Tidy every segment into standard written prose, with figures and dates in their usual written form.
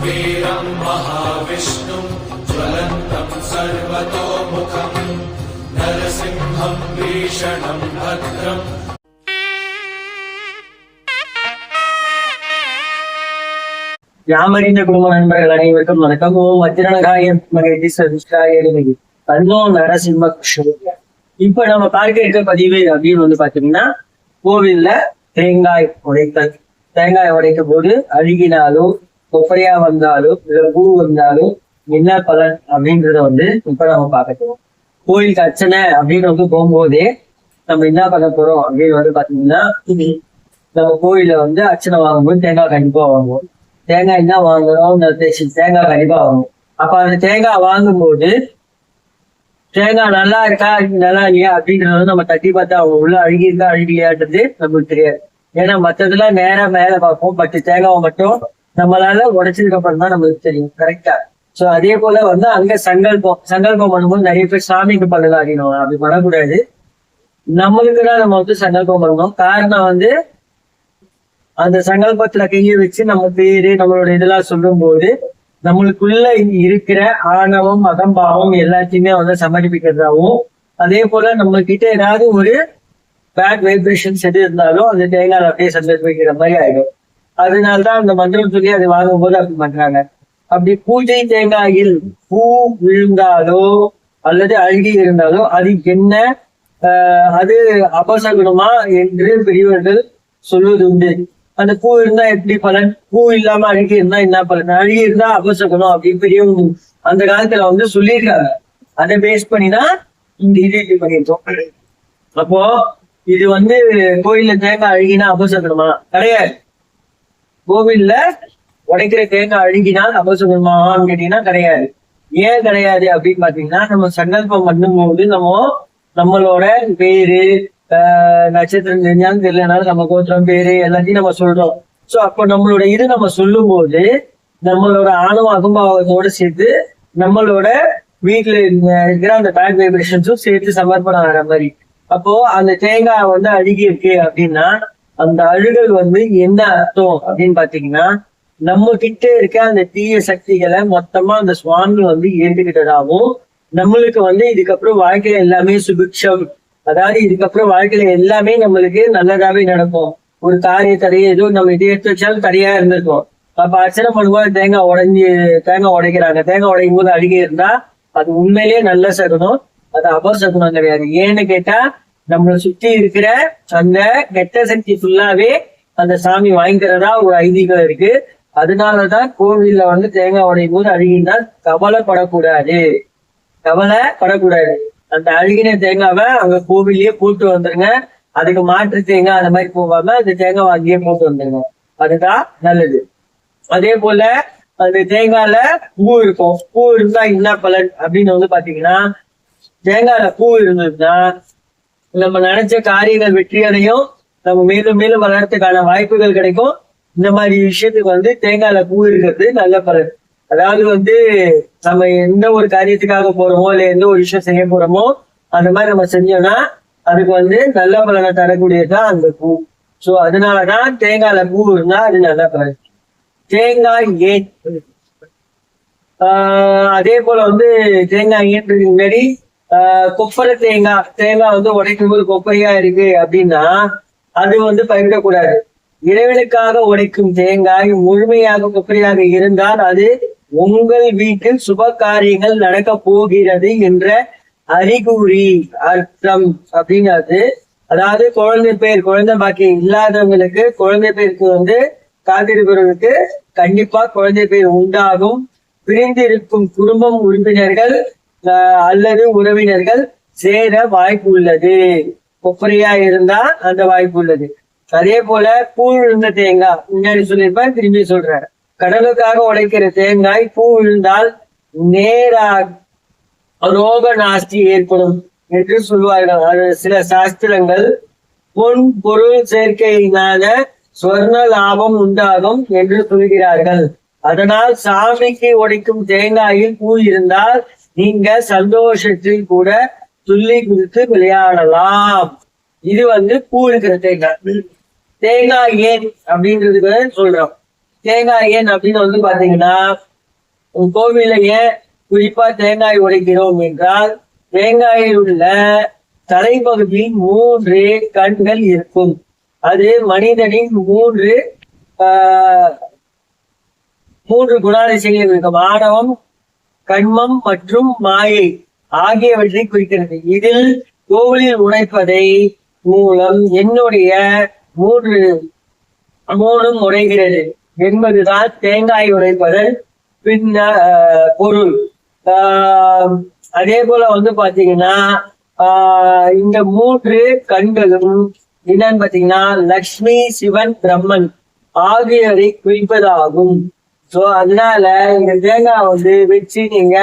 वीरं महाविष्णुं ज्वलन्तं सर्वतोमुखं नरसिंहं भीषणं भद्रम् யாமறிந்த குடும்ப நண்பர்கள் அனைவருக்கும் வணக்கம். ஓம் வஜ்ரணகாய மகேதி சதுஷ்டாயி தன்னோ நரசிம்ம கிருஷ்ணன். இப்ப நம்ம பார்க்க இருக்க பதிவு அப்படின்னு பாத்தீங்கன்னா, கோவில்ல தேங்காய் உடைத்தல். தேங்காய் உடைக்கும் போது அழுகினாலோ கொப்பரையா வந்தாலும் இல்ல பூ வந்தாலும் என்ன பலன் அப்படின்றத இப்ப நம்ம பார்க்கணும். கோயிலுக்கு அர்ச்சனை அப்படின்னு போகும்போதே நம்ம என்ன பண்ண போறோம் அப்படின்னு பாத்தீங்கன்னா, நம்ம கோயில அர்ச்சனை வாங்கும்போது தேங்காய் கண்டிப்பா வாங்குவோம். தேங்காய் என்ன வாங்குறோம், தேங்காய் கண்டிப்பா வாங்குவோம். அப்ப அந்த தேங்காய் வாங்கும்போது தேங்காய் நல்லா இருக்கா நல்லா இல்லையா அப்படின்றத நம்ம தட்டி பார்த்தா அவங்க உள்ள அழுகி இருக்கா அழுகியான்றது நமக்கு தெரியாது. ஏன்னா மற்றதுலாம் நேரம் மேல பார்ப்போம், பட் தேங்காவை மட்டும் நம்மளால உடைச்சதுக்கு அப்புறம் தான் நம்மளுக்கு தெரியும் கரெக்டா. சோ அதே போல அங்க சங்கல்பம் பண்ணும்போது நிறைய பேர் சாமிக்கு பண்ணலாம் அறியணும், அப்படி பண்ணக்கூடாது. நம்மளுக்குதான் நம்ம சங்கல்பம் பண்ணணும். காரணம் அந்த சங்கல்பத்துல கையை வச்சு நம்ம பேரு நம்மளோட இதெல்லாம் சொல்லும் போது நம்மளுக்குள்ள இருக்கிற ஆணவம் அகம்பாவம் எல்லாத்தையுமே சமர்ப்பிக்கிறதாவும், அதே போல நம்ம கிட்ட ஏதாவது ஒரு பேட் வைப்ரேஷன்ஸ் எது இருந்தாலும் அந்த தேங்காய் அப்படியே சமர்ப்பிக்கிற மாதிரி ஆயிடும். அதனால்தான் அந்த மந்திரம் சொல்லி அதை வாங்கும் போது அப்படி பண்றாங்க. அப்படி பூஜை தேங்காயில் பூ விழுந்தாலோ அல்லது அழுகி இருந்தாலோ அது என்ன அது அபசகுணமா என்று பெரியவர்கள் சொல்வது உண்டு. அந்த பூ இருந்தா எப்படி பலன், பூ இல்லாம அழுகி இருந்தா என்ன பலன், அழுகி இருந்தா அபசகுணம் அப்படின்னு பெரியவங்க அந்த காலத்துல சொல்லியிருக்காங்க. அதை பேஸ் பண்ணிதான் இந்த இது பண்ணிருக்கோம். அப்போ இது கோயில்ல தேங்காய் அழுகினா அபசகுணமா? கிடையாது. கோவில்ல உடைக்கிற தேங்காய் அழுகினால் அபசகுணமான்னு கேட்டீங்கன்னா கிடையாது. ஏன் கிடையாது அப்படின்னு பாத்தீங்கன்னா, நம்ம சங்கல்பம் பண்ணும்போது நம்மளோட பேரு நட்சத்திரம் தெரிஞ்சாலும் தெரியலனாலும் நம்ம கோத்திரம் பேரு எல்லாத்தையும் நம்ம சொல்றோம். சோ அப்போ நம்மளோட இது நம்ம சொல்லும் போது நம்மளோட ஆணவ அகம்பாவத்தோட சேர்த்து நம்மளோட வீட்டுல இருக்கிற அந்த பேட் வைப்ரேஷன்ஸும் சேர்த்து சமர்ப்பணம் ஆகிற மாதிரி. அப்போ அந்த தேங்காய் அழுகி இருக்கு அப்படின்னா அந்த அழுகல் என்ன அர்த்தம் அப்படின்னு பாத்தீங்கன்னா, நம்ம கிட்ட இருக்க அந்த தீய சக்திகளை மொத்தமா அந்த சுவாமி ஏற்றுக்கிட்டதாகவும், நம்மளுக்கு இதுக்கப்புறம் வாழ்க்கையில எல்லாமே சுபிக்ஷம், அதாவது இதுக்கப்புறம் வாழ்க்கையில எல்லாமே நம்மளுக்கு நல்லதாவே நடக்கும். ஒரு காரிய தடையை ஏதோ நம்ம இதை எடுத்து வச்சாலும் தடையா இருந்திருக்கும். அப்ப அர்ச்சனை பண்ணும்போது தேங்காய் உடைக்கிறாங்க. தேங்காய் உடைக்கும் போது அழுகி இருந்தா அது உண்மையிலேயே நல்ல சகுனம், அது அபசகுனம் கிடையாது. ஏன்னு கேட்டா நம்மளை சுத்தி இருக்கிற அந்த கெட்ட சக்தி ஃபுல்லாவே அந்த சாமி வாங்கிக்கிறதா ஒரு ஐதீகம் இருக்கு. அதனாலதான் கோவில்ல தேங்காய் உடையும் போது அழுகினா கவலைப்படக்கூடாது. அந்த அழுகின தேங்காவை அங்க கோவில்லயே போட்டு வந்துருங்க. அதுக்கு மாற்று தேங்காய் அந்த மாதிரி போகாம அந்த தேங்காய் வாங்கியே போட்டு வந்துருங்க, அதுதான் நல்லது. அதே போல அந்த தேங்காயில பூ இருக்கும். பூ இருந்தா என்ன பலன் அப்படின்னு பாத்தீங்கன்னா, தேங்காயில பூ இருந்ததுன்னா நம்ம நினைச்ச காரியங்கள் வெற்றியடையும், நம்ம மேலும் மேலும் வளர்றதுக்கான வாய்ப்புகள் கிடைக்கும். இந்த மாதிரி விஷயத்துக்கு தேங்காயில பூ இருக்கிறது நல்ல பலன். அதாவது நம்ம எந்த ஒரு காரியத்துக்காக போறோமோ இல்ல எந்த ஒரு விஷயம் செய்ய போறோமோ அந்த மாதிரி நம்ம செஞ்சோம்னா அதுக்கு நல்ல பலனை தரக்கூடியதுதான் அந்த பூ. சோ அதனாலதான் தேங்காயில பூ இருந்தா அது நல்ல பலன். தேங்காய் ஏன் அதே போல தேங்காய் ஏன்றதுக்கு முன்னாடி கொப்பரை தேங்காய் உடைக்கும் போது கொப்பரையா இருக்கு அப்படின்னா அது பயிரிடக்கூடாது. இறைவனுக்காக உடைக்கும் தேங்காய் முழுமையாக கொப்பரையாக இருந்தால் அது உங்கள் வீட்டில் சுப காரியங்கள் நடக்க போகிறது என்ற அறிகுறி அர்த்தம் அப்படிங்கிறது. அதாவது குழந்தை பாக்கியம் இல்லாதவங்களுக்கு குழந்தை பேருக்கு காத்திருப்பவர்களுக்கு கண்டிப்பா குழந்தை பேர் உண்டாகும். பிரிந்திருக்கும் குடும்பம் உறுப்பினர்கள் அல்லது உறவினர்கள் சேர வாய்ப்பு உள்ளது. கொப்பரையா இருந்தா அந்த வாய்ப்பு உள்ளது. அதே போல பூ விழுந்த தேங்காய் முன்னாடி சொல்லியிருப்பேன், திரும்பி சொல்றேன். கடலுக்காக உடைக்கிற தேங்காய் பூ விழுந்தால் நேராக ரோக நாஸ்தி ஏற்படும் என்று சொல்வார்கள். அது சில சாஸ்திரங்கள் பொன் பொருள் சேர்க்கையினால ஸ்வர்ண லாபம் உண்டாகும் என்று சொல்கிறார்கள். அதனால் சாமிக்கு உடைக்கும் தேங்காயில் பூ இருந்தால் நீங்க சந்தோஷத்தில் கூட துள்ளி குதித்து விளையாடலாம். இது பூ இருக்கிற தேங்காய். தேங்காய் ஏன் அப்படின்றதுக்கு சொல்றோம். தேங்காய் ஏன் அப்படின்னு வந்து பாத்தீங்கன்னா கோவிலையே குறிப்பா தேங்காய் உடைக்கிறோம் என்றால் தேங்காயில் உள்ள தலைப்பகுதியில் 3 கண்கள் இருக்கும். அது மனிதனின் 3 குணாதிசயங்கள் இருக்கும். ஆணவம், கண்மம் மற்றும் மாயை ஆகியவற்றை குறிக்கிறது. இதில் கோவிலில் உடைப்பதை மூலம் என்னுடைய 3 உடைகிறது என்பதுதான் தேங்காய் உடைப்பதன் பின்ன பொருள். அதே போல வந்து பாத்தீங்கன்னா இந்த 3 கண்களும் என்னன்னு பாத்தீங்கன்னா லக்ஷ்மி, சிவன், பிரம்மன் ஆகியோரை குறிப்பதாகும். சோ அதனால இந்த தேங்காய் வந்து வச்சு நீங்க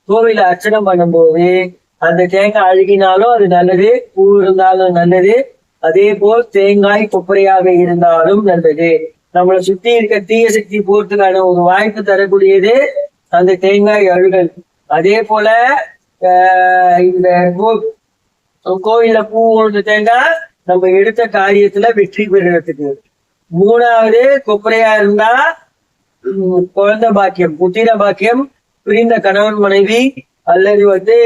கோவில அர்ச்சனை பண்ணும்போது அந்த தேங்காய் அழுகினாலும் அது நல்லது, பூ இருந்தாலும் நல்லது. அதே போல் தேங்காய் கொப்பரையாக இருந்தாலும் நல்லது. நம்மளை சுத்தி இருக்க தீய சக்தி போறதுக்கான ஒரு வாய்ப்பு தரக்கூடியது அந்த தேங்காய் அழுகல். அதே போல இந்த கோவில்ல பூ ஒன்று தேங்காய் நம்ம எடுத்த காரியத்துல வெற்றி பெறுறதுக்கு. 3வது கொப்பரையா இருந்தா குழந்தை பாக்கியம், புத்திர பாக்கியம், பிரிந்த கணவன் மனைவி அல்லது வந்து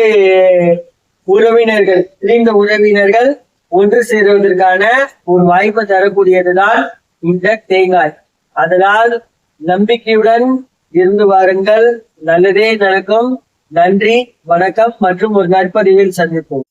உறவினர்கள், பிரிந்த உறவினர்கள் ஒன்று சேருவதற்கான ஒரு வாய்ப்பை தரக்கூடியதுதான் இந்த தேங்காய். அதனால் நம்பிக்கையுடன் இருந்து வாருங்கள், நல்லதே நடக்கும். நன்றி, வணக்கம் மற்றும் ஒரு நற்பதிவில் சந்திப்போம்.